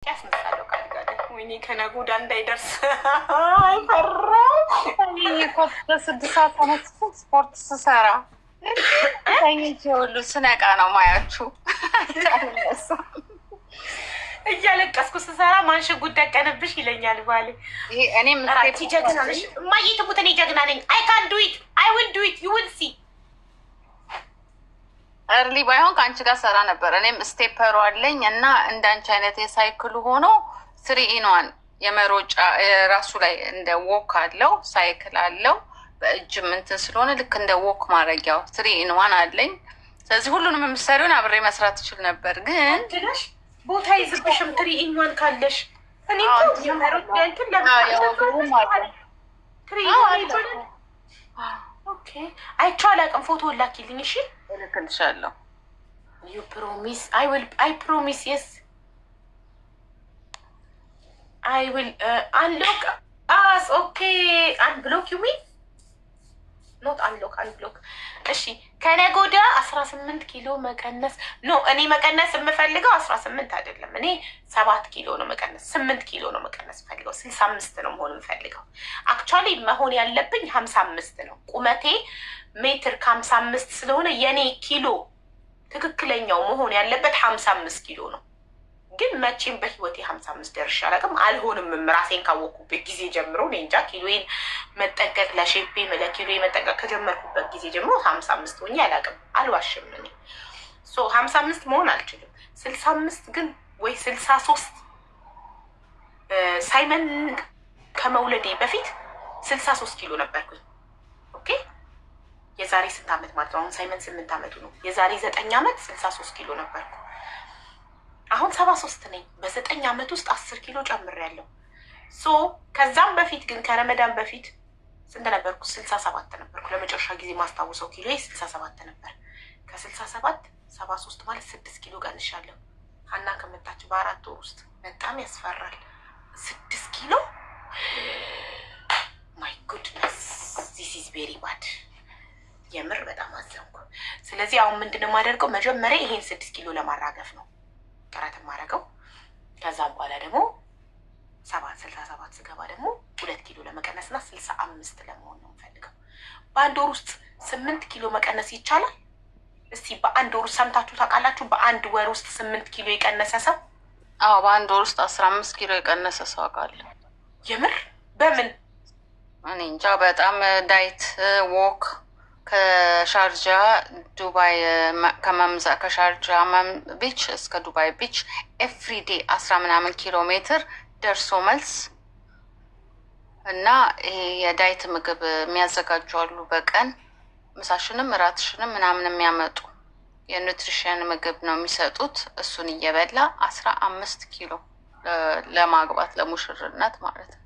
ያስመሳለው ካልጋለ ወይኔ ከነጎዳ እንዳይደርስ አይፈራው። በ6 ሰዓት ተነስቼ ስፖርት ስሰራ ተኝቼ ሁሉ ስነቃ ነው ማያችሁ። እያለቀስኩ ስሰራ ማንሽ ጉዳይ ቀንብሽ ይለኛል ባሌ። እኔም ጀግና ነሽ እማዬ ትሙት፣ እኔ ጀግና ነኝ። አይ ካን ዱ ኢት አይ ዊል ዱ ኢት ዩ ዊል ሲ። እርሊ ባይሆን ከአንቺ ጋር ሰራ ነበር። እኔም ስቴፐሩ አለኝ እና እንዳንቺ አይነት የሳይክሉ ሆኖ 3 in 1 የመሮጫ ራሱ ላይ እንደ ወክ አለው፣ ሳይክል አለው፣ በእጅም እንትን ስለሆነ ልክ እንደ ወክ ማድረጊያው 3 in 1 አለኝ። ስለዚህ ሁሉንም የምትሰሪውን አብሬ መስራት ትችል ነበር ግን ቦታ ይዝብሽም 3 in 1 ካለሽ እኔ አይቼው አላውቅም። ፎቶ ላኪልኝ እሺ፣ እልክልሻለሁ። ዩ ፕሮሚስ? አይ ፕሮሚስ የስ አይ ዊል አንሎክ አስ ኦኬ አንብሎክ ዩ ሚን ኖት አንሎክ አንብሎክ። እሺ ከነገ ወዲያ 18 ኪሎ መቀነስ ኖ፣ እኔ መቀነስ የምፈልገው 18 አይደለም። እኔ 7 ኪሎ ነው መቀነስ፣ 8 ኪሎ ነው መቀነስ ፈልገው 65 ነው መሆን የምፈልገው። አክቹዋሊ መሆን ያለብኝ 55 ነው። ቁመቴ ሜትር ከ55 ስለሆነ የኔ ኪሎ ትክክለኛው መሆን ያለበት 55 ኪሎ ነው። ግን መቼም በህይወቴ 55 ደርሼ አላውቅም። አልሆንም ራሴን ካወቅኩበት ጊዜ ጀምሮ እኔ እንጃ። ኪሎዬን መጠንቀቅ ለሼፔ ለኪሎ መጠንቀቅ ከጀመርኩበት ጊዜ ጀምሮ 55 ሆኜ አላውቅም። አልዋሽም። እኔ 55 መሆን አልችልም። 65 ግን ወይ 63 ሳይመን ከመውለዴ በፊት 63 ኪሎ ነበርኩኝ። ኦኬ የዛሬ ስንት ዓመት ማለት ነው? አሁን ሳይመን 8 ዓመቱ ነው። የዛሬ 9 ዓመት 63 ኪሎ ነበርኩ። አሁን 73 ነኝ። በ9 ዓመት ውስጥ 10 ኪሎ ጨምሬያለሁ። ከዛም በፊት ግን ከረመዳን በፊት ስንት ነበርኩ? 67 ነበርኩ። ለመጨረሻ ጊዜ ማስታወሰው ኪሎ 67 ነበር። ከ67 73 ማለት 6 ኪሎ ቀንሻለሁ። ሀና ከመጣች በ4 ወር ውስጥ በጣም ያስፈራል። 6 ኪሎ ማይ ጉድነስ ዚስ ኢዝ ቬሪ ባድ። የምር በጣም አዘንኩ። ስለዚህ አሁን ምንድነው የማደርገው? መጀመሪያ ይሄን 6 ኪሎ ለማራገፍ ነው ጥረት የማደርገው። ከዛም በኋላ ደግሞ 67 ስገባ ደግሞ 2 ኪሎ ለመቀነስና 65 ለመሆን ነው የምፈልገው። በአንድ ወር ውስጥ 8 ኪሎ መቀነስ ይቻላል? እስቲ በአንድ ወር ውስጥ ሰምታችሁ ታውቃላችሁ? በአንድ ወር ውስጥ 8 ኪሎ የቀነሰ ሰው? አዎ በአንድ ወር ውስጥ 15 ኪሎ የቀነሰ ሰው አውቃለሁ። የምር? በምን? እኔ እንጃ። በጣም ዳይት ዎክ ከሻርጃ ዱባይ ከሻርጃ ቢች እስከ ዱባይ ቢች ኤፍሪዴ 10 ምናምን ኪሎ ሜትር ደርሶ መልስ እና ይሄ የዳይት ምግብ የሚያዘጋጁ አሉ። በቀን ምሳሽንም እራትሽንም ምናምን የሚያመጡ የኑትሪሽን ምግብ ነው የሚሰጡት። እሱን እየበላ 15 ኪሎ ለማግባት ለሙሽርነት ማለት ነው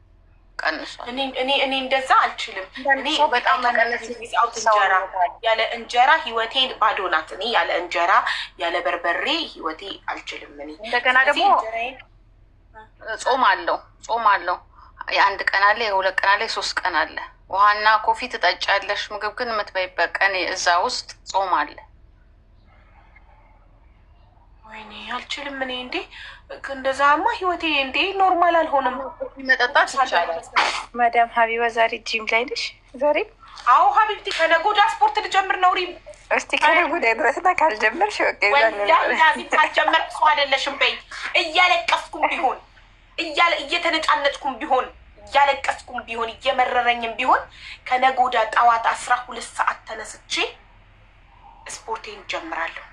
ቀንሷል። እኔ እንደዛ አልችልም። እኔ በጣም መቀነስ እንጀራ ያለ እንጀራ ህይወቴ ባዶ ናት። እኔ ያለ እንጀራ ያለ በርበሬ ህይወቴ አልችልም። እኔ እንደገና ደግሞ ጾም አለው። የ1 ቀን አለ፣ የ2 ቀን አለ፣ የ3 ቀን አለ። ውሃና ኮፊ ትጠጫለሽ። ምግብ ግን የምትበይበት ቀን እዛ ውስጥ ጾም አለ። ወይኔ አልችልም። እኔ እንዴ እንደዛማ ህይወቴ እንዴ ኖርማል አልሆነም። መጠጣት ይቻላል። ማዳም ሀቢባ ዛሬ ጂም ላይ ነሽ? ዛሬ? አዎ ሀቢብቲ ከነገ ወዲያ ስፖርት ልጀምር ነው። ሪም እስቲ ከነገ ወዲያ ድረስና ካልጀመርሽ ካልጀመርኩ ሰው አይደለሽም በይ። እያለቀስኩም ቢሆን እየተነጫነጭኩም ቢሆን እያለቀስኩም ቢሆን እየመረረኝም ቢሆን ከነገ ወዲያ ጠዋት 12 ሰዓት ተነስቼ ስፖርቴን ጀምራለሁ።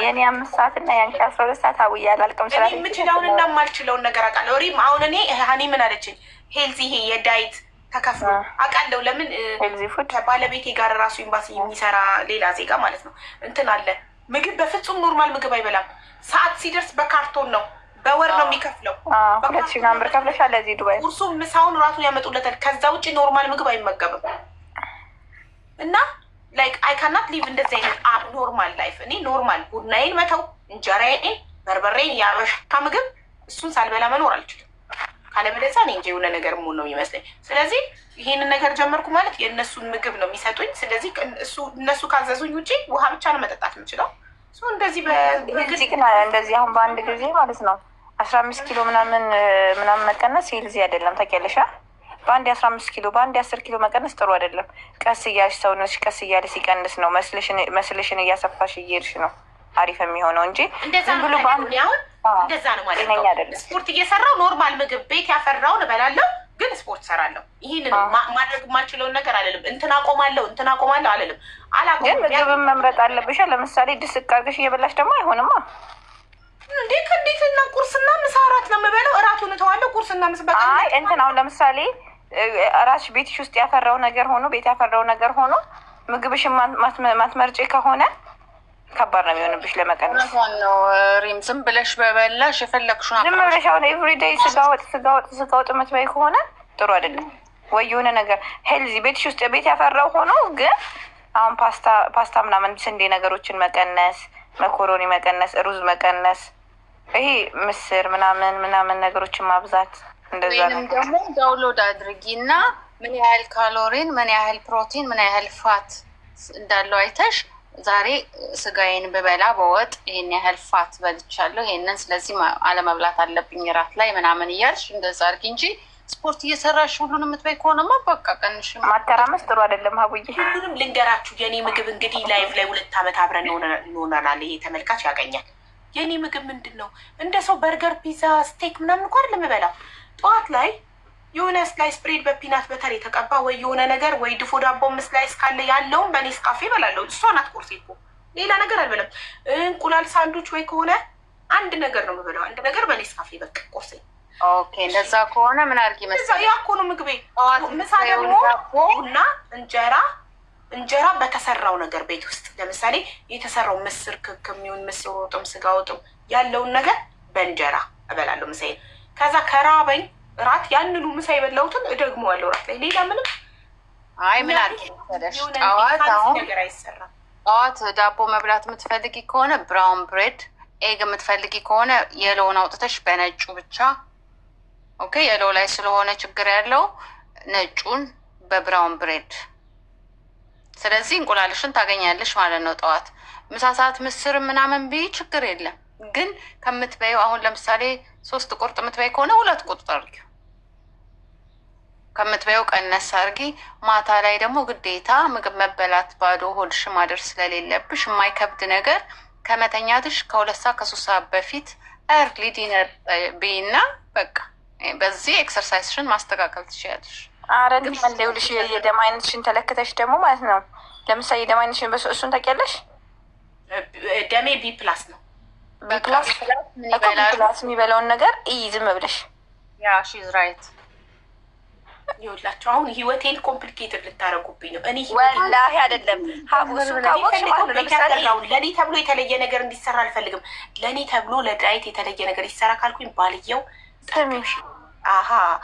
የኔ 5 ሰዓት እና ያንቺ 12 ሰዓት አውያ አላልቅም። እኔ የምችለውን እና የማልችለውን ነገር አውቃለሁ። ሪም አሁን እኔ ሀኒ ምን አለችኝ? ሄልዚ ይሄ የዳይት ተከፍሎ አውቃለሁ። ለምን ከባለቤቴ ጋር ራሱ ኤምባሲ የሚሰራ ሌላ ዜጋ ማለት ነው እንትን አለ። ምግብ በፍጹም ኖርማል ምግብ አይበላም። ሰዓት ሲደርስ በካርቶን ነው በወር ነው የሚከፍለው። 2000 ብር ከፍለሻል ለዚህ ዱባይ። ቁርሱም ምሳውን ራሱን ያመጡለታል። ከዛ ውጭ ኖርማል ምግብ አይመገብም እና ላይክ አይ ካናት ሊቭ እንደዚህ አይነት ኖርማል ላይፍ። እኔ ኖርማል ቡናዬን መተው እንጀራዬን፣ በርበሬን፣ የአበሻ ምግብ እሱን ሳልበላ መኖር አልችልም። ካለበለዚያ እኔ እንጂ የሆነ ነገር መሆን ነው የሚመስለኝ። ስለዚህ ይሄንን ነገር ጀመርኩ ማለት የእነሱን ምግብ ነው የሚሰጡኝ። ስለዚህ እነሱ ካዘዙኝ ውጪ ውሃ ብቻ ነው መጠጣት የምችለው። እንደዚህ እንደዚህ አሁን በአንድ ጊዜ ማለት ነው 15 ኪሎ ምናምን መቀነስ ሄልዚ አይደለም ታውቂያለሽ። በአንድ 15 ኪሎ በአንድ 10 ኪሎ መቀነስ ጥሩ አይደለም። ቀስ እያልሽ ሰውነትሽ ቀስ እያለ ሲቀንስ ነው መስልሽን እያሰፋሽ እየሄድሽ ነው አሪፍ የሚሆነው እንጂ ዝም ብሎ በአንድ እንደዛ ነው ማለት ነው። ስፖርት እየሰራው ኖርማል ምግብ ቤት ያፈራውን እበላለሁ፣ ግን ስፖርት ሰራለሁ። ይህንን ማድረግ የማልችለውን ነገር አልልም። እንትን አቆማለሁ አልልም። ግን ምግብን መምረጥ አለብሽ። ለምሳሌ ድስቅ አድርገሽ እየበላሽ ደግሞ አይሆንማ እንዴ። ከእንዴትና ቁርስና ምሳ እራት ነው የምበለው። እራቱን እተዋለሁ፣ ቁርስና ምስ በቃ እንትን አሁን ለምሳሌ ራስሽ ቤትሽ ውስጥ ያፈራው ነገር ሆኖ ምግብሽን ማትመርጬ ከሆነ ከባድ ነው የሚሆንብሽ ለመቀነስ ነው። ሪም ዝም ብለሽ በበላሽ የፈለግሽውን ዝም ብለሽ አሁን ኤቭሪዴይ ስጋ ወጥ የምትበይ ከሆነ ጥሩ አይደለም። ወይ የሆነ ነገር ሄልዚ ቤትሽ ውስጥ ቤት ያፈራው ሆኖ ግን አሁን ፓስታ ምናምን ስንዴ ነገሮችን መቀነስ፣ መኮሮኒ መቀነስ፣ ሩዝ መቀነስ፣ ይሄ ምስር ምናምን ነገሮችን ማብዛት እንደዛ ነው። ወይንም ደግሞ ዳውንሎድ አድርጊ እና ምን ያህል ካሎሪን፣ ምን ያህል ፕሮቲን፣ ምን ያህል ፋት እንዳለው አይተሽ ዛሬ ስጋዬን በበላ በወጥ ይሄን ያህል ፋት በልቻለሁ፣ ይሄንን ስለዚህ አለመብላት አለብኝ ራት ላይ ምናምን እያልሽ እንደዛ አድርጊ እንጂ ስፖርት እየሰራሽ ሁሉንም የምትበይ ከሆነማ በቃ ቀንሽ። ማተራመስ ጥሩ አይደለም። ሀቡዬ ሁሉንም ልንገራችሁ። የኔ ምግብ እንግዲህ ላይቭ ላይ 2 ዓመት አብረን እንሆናል። ይሄ ተመልካች ያገኛል። የኔ ምግብ ምንድን ነው? እንደ ሰው በርገር፣ ፒዛ፣ ስቴክ ምናምን እንኳን ለምበላው ጠዋት ላይ የሆነ ስላይስ ብሬድ በፒናት በተር የተቀባ ወይ የሆነ ነገር ወይ ድፎ ዳቦም ስላይስ ካለ ያለውን በኔስካፌ እበላለሁ። እሷ ናት ቁርሴ እኮ ሌላ ነገር አልበለም። እንቁላል ሳንዱች ወይ ከሆነ አንድ ነገር ነው የምበላው። አንድ ነገር በኔስካፌ በቃ ቁርሴ። ኦኬ እንደዛ ከሆነ ምን አድርጊ መሰለኝ፣ ያ እኮ ነው ምግቤ። ምሳ ደግሞ ቡና፣ እንጀራ በተሰራው ነገር ቤት ውስጥ ለምሳሌ የተሰራው ምስር ክክ የሚሆን ምስር ወጥም ስጋ ወጥም ያለውን ነገር በእንጀራ እበላለሁ ምሳዬ። ከዛ ከራበኝ ራት ያንኑ ምሳ የበላሁትን እደግመዋለሁ ራት ላይ። ሌላ ምንም ምን አድርጊ መሰለሽ፣ ጠዋት ዳቦ መብላት የምትፈልጊ ከሆነ ብራውን ብሬድ፣ ኤግ የምትፈልጊ ከሆነ የሎውን አውጥተሽ በነጩ ብቻ። ኦኬ የሎው ላይ ስለሆነ ችግር ያለው ነጩን በብራውን ብሬድ። ስለዚህ እንቁላልሽን ታገኛለሽ ማለት ነው ጠዋት። ምሳ ሰዓት ምስር ምናምን ብይ ችግር የለም። ግን ከምትበይው አሁን ለምሳሌ 3 ቁርጥ የምትበይ ከሆነ 2 ቁርጥ አድርጊ። ከምትበይው ቀነስ አድርጊ። ማታ ላይ ደግሞ ግዴታ ምግብ መበላት ባዶ ሆድሽ ማደር ስለሌለብሽ የማይከብድ ነገር ከመተኛትሽ ከ2 ሰዓት ከ3 ሰዓት በፊት እርሊ ዲነር ብይና በቃ በዚህ ኤክሰርሳይዝሽን ማስተካከል ትችያለሽ። አረ ግን መለውልሽ የደም አይነትሽን ተለክተሽ ደግሞ ማለት ነው። ለምሳሌ የደም አይነትሽን እሱን ታውቂያለሽ? ደሜ ቢ ፕላስ ነው። ቢፕላስ የሚበላውን ነገር ዝም ብለሽ ያ ሺዝ ራይት። ይኸውላችሁ አሁን ህይወቴን ኮምፕሊኬትድ ልታረጉብኝ ነው። እኔ ወላሂ አይደለም ሀቡሱ ካወቅሽ ማለት ለምሳሌ ለእኔ ተብሎ የተለየ ነገር እንዲሰራ አልፈልግም። ለእኔ ተብሎ ለዳይት የተለየ ነገር ይሰራ ካልኩኝ ባልየው ስሚሽ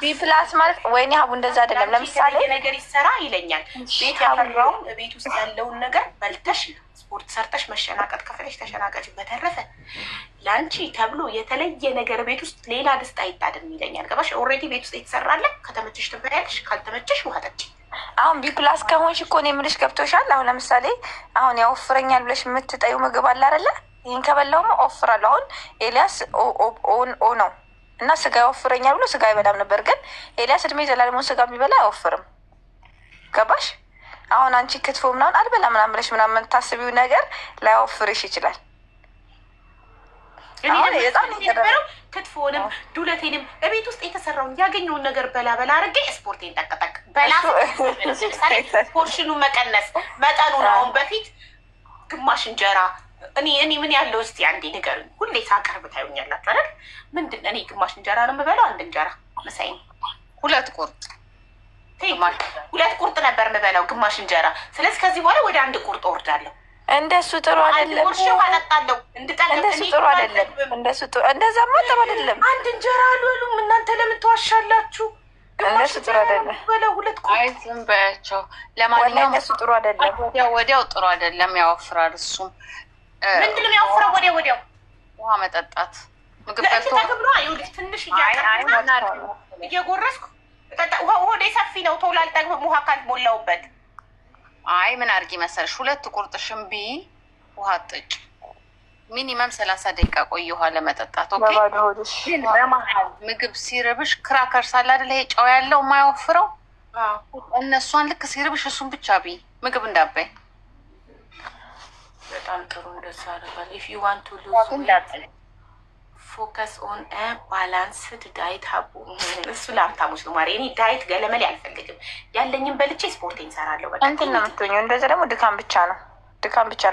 ቢፕላስ ማለት ወይኔ ሀቡ እንደዛ አይደለም። ለምሳሌ ነገር ይሰራ ይለኛል። ቤት ያፈራውን ቤት ውስጥ ያለውን ነገር በልተሽ ስፖርት ሰርተሽ መሸናቀጥ ከፈለሽ ተሸናቀጭ። በተረፈ ለአንቺ ተብሎ የተለየ ነገር ቤት ውስጥ ሌላ ድስት አይጣድም ይለኛል። ገባሽ? ኦልሬዲ ቤት ውስጥ የተሰራለ ከተመቸሽ ትበያለሽ፣ ካልተመቸሽ ውሃ ጠጪ። አሁን ቢፕላስ ከሆንሽ እኮ እኔ የምልሽ ገብቶሻል። አሁን ለምሳሌ አሁን ያወፍረኛል ብለሽ የምትጠዩ ምግብ አለ አይደለ? ይህን ከበላውማ ወፍራለሁ። አሁን ኤልያስ ኦ ነው እና ስጋ ያወፍረኛል ብሎ ስጋ አይበላም ነበር። ግን ኤልያስ እድሜ ዘላለሙን ስጋ ቢበላ አይወፍርም። ገባሽ? አሁን አንቺ ክትፎ ምናምን አልበላ ምናምን ብለሽ ምናምን ታስቢው ነገር ላይወፍርሽ ይችላል። ነበረው ክትፎንም ዱለቴንም እቤት ውስጥ የተሰራውን ያገኘውን ነገር በላ አድርጌ ስፖርቴን ጠቅጠቅ በላ ፖርሽኑ መቀነስ መጠኑን አሁን በፊት ግማሽ እንጀራ እኔ ምን ያለው እስቲ አንዴ ንገሩኝ። ሁሌ ሳቀርብ ታዩኛላችሁ አይደል? ምንድን እኔ ግማሽ እንጀራ ነው የምበላው። አንድ እንጀራ መሳይ 2 ቁርጥ 2 ቁርጥ ነበር የምበላው ግማሽ እንጀራ። ስለዚህ ከዚህ በኋላ ወደ 1 ቁርጥ ወርዳለሁ። እንደሱ ጥሩ አይደለም። እንደሱ ጥሩ አይደለም። እንደዛማ ጥሩ አይደለም። አንድ እንጀራ አልበሉም እናንተ ለምን ተዋሻላችሁ? እንደሱ ጥሩ አይደለም። በለው 2 ቁርጥ አይ ዝም በያቸው። ለማንኛውም እንደሱ ጥሩ አይደለም። ወዲያው ጥሩ አይደለም፣ ያወፍራል። እሱም ምንድን ነው ያወፍራው? ወዲያው ውሃ መጠጣት ምግብ በልቶ ትንሽ እየጎረስኩ ሆዴ ሰፊ ነው። ቶሎ አልጠግብም ውሃ ካልሞላውበት። አይ ምን አድርጊ መሰለሽ 2 ቁርጥ ሽምቢ ውሃ አትጠጪ። ሚኒመም 30 ደቂቃ ቆይ ውሃ ለመጠጣት። ኦኬ። ግን በመሀል ምግብ ሲርብሽ ክራከርስ አለ አይደል? ይሄ ጨው ያለው የማይወፍረው እነሷን ልክ ሲርብሽ እሱን ብቻ ብይ፣ ምግብ እንዳበይ። በጣም ጥሩ እንደዛ አደርጋለሁ። ኢፍ ዩ ዋንት ቱ ሉዝ ፎከስ ኦን ባላንስድ ዳይት ሀቡ። እሱ ለሀብታሞች ነው ማሪ። እኔ ዳይት ገለመሌ አልፈልግም። ያለኝም በልቼ ስፖርቴን እሰራለሁ። በቃ እንትን ነው የምትሆኘው። እንደዛ ደግሞ ድካም ብቻ ነው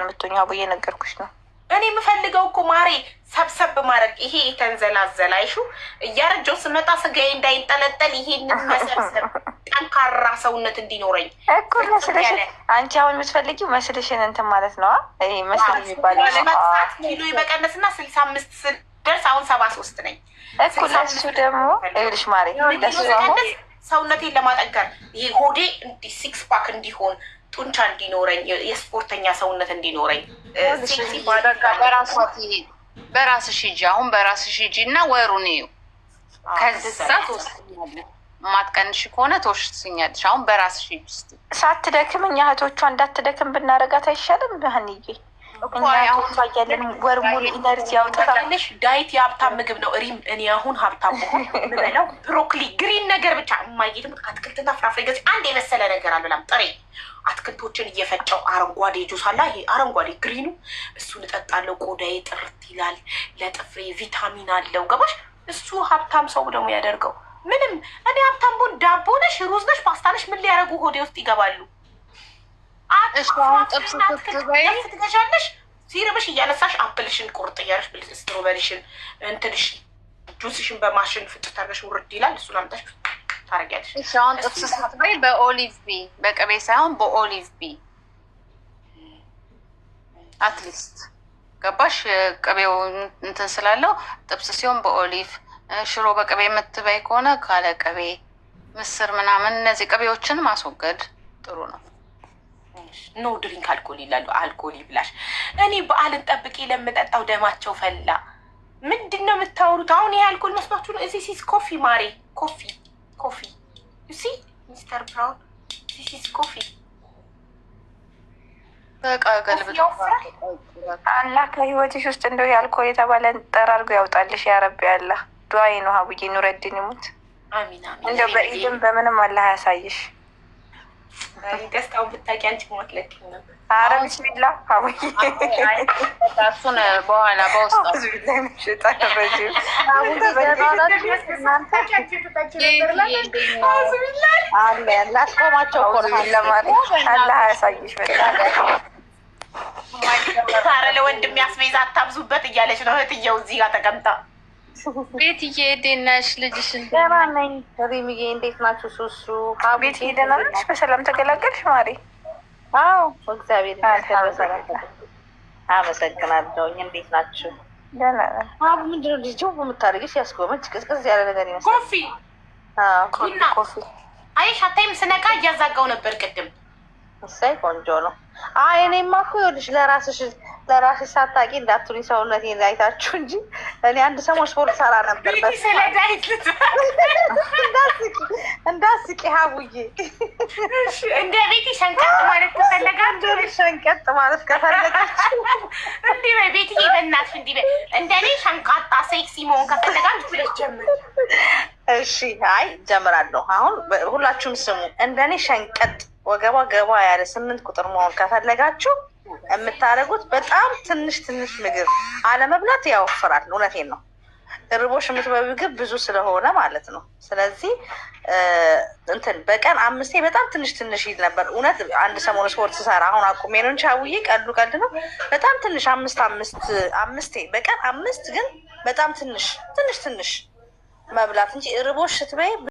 የምትሆኘው። ሀቡ እየነገርኩሽ ነው። እኔ የምፈልገው እኮ ማሬ ሰብሰብ ማድረግ። ይሄ የተንዘላዘላይሹ እያረጀው ስመጣ ስጋዬ እንዳይንጠለጠል ይሄንን መሰብሰብ፣ ጠንካራ ሰውነት እንዲኖረኝ እኮ መስልሽ። አንቺ አሁን የምትፈልጊው መስልሽን እንትን ማለት ነው። ይሄ መስል የሚባል መጥፋት፣ ኪሎ መቀነስና 65 ደርስ አሁን 73 ነኝ እኮ። ለሱ ደግሞ ይኸውልሽ ማሬ፣ ለሱ ሰውነቴን ለማጠንከር ይሄ ሆዴ እንዲህ ሲክስ ፓክ እንዲሆን፣ ጡንቻ እንዲኖረኝ፣ የስፖርተኛ ሰውነት እንዲኖረኝ በራስሽ ሂጂ። አሁን በራስሽ ሂጂ እና ወሩን እዩ። ከዛ ትወስኛለሽ። ማትቀንሽ ከሆነ ትወስኛለሽ። አሁን በራስሽ ሂጂ። ሳትደክም እኛ እህቶቿ እንዳትደክም ብናረጋት አይሻልም? ሀኒዬ እኛ እህቶቿ እያለን ወር ሙሉ ኢነርጂ ያውጣታለሽ። ዳይት የሀብታም ምግብ ነው። ሪም እኔ አሁን ሀብታም ምበላው ብሮኮሊ፣ ግሪን ነገር ብቻ የማይጌት አትክልትና ፍራፍሬ ገዝ አንድ የመሰለ ነገር አልበላም። ጥሬ አትክልቶችን እየፈጨው አረንጓዴ ጁስ አላ፣ ይሄ አረንጓዴ ግሪኑ እሱን እጠጣለሁ። ቆዳዬ ጥርት ይላል። ለጥፍሬ ቪታሚን አለው። ገባሽ? እሱ ሀብታም ሰው ደግሞ ያደርገው ምንም። እኔ ሀብታም ቦን ዳቦ ነሽ፣ ሩዝ ነሽ፣ ፓስታ ነሽ ምን ሊያደርጉ ሆዴ ውስጥ ይገባሉ? ትገዣለሽ ሲርብሽ እያነሳሽ አፕልሽን ቁርጥ እያለሽ ስትሮበሪሽን እንትንሽ ጁስሽን በማሽን ፍጭት አድርገሽ ውርድ ይላል። እሱን አምጣሽ ታረጊያለሽ። እሺ አሁን ጥብስ ስትበይ በኦሊቭ ቢ፣ በቅቤ ሳይሆን በኦሊቭ ቢ አትሊስት ገባሽ? ቅቤው እንትን ስላለው ጥብስ ሲሆን በኦሊቭ፣ ሽሮ በቅቤ የምትበይ ከሆነ ካለ ቅቤ፣ ምስር ምናምን እነዚህ ቅቤዎችን ማስወገድ ጥሩ ነው። ኖ ድሪንክ አልኮል ይላሉ። አልኮል ይብላሽ። እኔ በዓልን ጠብቄ ለምጠጣው ደማቸው ፈላ። ምንድን ነው የምታወሩት? አሁን ይሄ አልኮል መስሏችሁ ነው? እዚህ ሲስ ኮፊ ማሬ፣ ኮፊ ዩሲ ሚስተር ብራውን ዚስ ኮፊ። በቃ ገልብጥ። አላህ ከህይወትሽ ውስጥ እንደው የአልኮል የተባለን ጠራርጎ ያውጣልሽ። ያረቢ አላህ ዱዓዬ ነው። ሀቡዬ ኑረድን ይሙት። አሚን አሚን። እንደው በኢድም በምንም አላህ ያሳይሽ። ደስታውን ብታውቂ አንቺ ማትለኪም ነበር። አረ ቢስሚላ ሀቡዬ፣ እሱን በኋላ በውስጥ ላስቆማቸው አላህ ያሳይሽ። ኧረ ለወንድም ያስቤዛ አታብዙበት እያለች ነው እህትየው እዚህ ጋር ተቀምጣ። ቤትዬ እንዴት ነሽ? ልጅሽን? ደህና ነኝ። ሪምዬ እንዴት ናችሁ? ሱሱ ቤትዬ ደህና ነሽ? በሰላም ተገላገልሽ ማሪ? አዎ እግዚአብሔር አመሰግናለሁ። እንዴት ናችሁ? ደህና ነን። አቡ ምንድነው ልጅ የምታደርጊው? ሲያስጎመጅ ቅዝቅዝ ያለ ነገር ይመስላል። ኮፊ አይሽ አታይም? ስነቃ እያዛጋው ነበር ቅድም። እሰይ ቆንጆ ነው። አይ እኔማ እኮ ይኸውልሽ ለራስሽ ሳታውቂ እንዳትሉኝ ሰውነቴን አይታችሁ እንጂ እኔ አንድ ሰሞን ስፖርት ሰራ ነበር። እንዳስቂ ሀቡዬ፣ እንደ ቤቲ ሸንቀጥ ማለት ከፈለጋችሁ ሸንቀጥ ማለት ከፈለጋችሁ እንዲህ በይ ቤትዬ፣ በእናትሽ እንዲህ በይ። እንደኔ ሸንቃጣ ሴክሲ መሆን ከፈለጋችሁ ብለሽ ጀምር። እሺ አይ ጀምራለሁ። አሁን ሁላችሁም ስሙ። እንደኔ ሸንቀጥ ወገባ ገባ ያለ 8 ቁጥር መሆን ከፈለጋችሁ የምታደርጉት በጣም ትንሽ ምግብ አለመብላት ያወፍራል። እውነቴን ነው። ርቦሽ የምትበይው ምግብ ብዙ ስለሆነ ማለት ነው። ስለዚህ እንትን በቀን 5 በጣም ትንሽ ይል ነበር። እውነት አንድ ሰሞን ስፖርት ሰራ፣ አሁን አቁሜ ነው እንጂ ሀውዬ ቀልድ ነው። በጣም ትንሽ 5 በቀን 5 ግን በጣም ትንሽ መብላት እንጂ ርቦሽ ስትበይ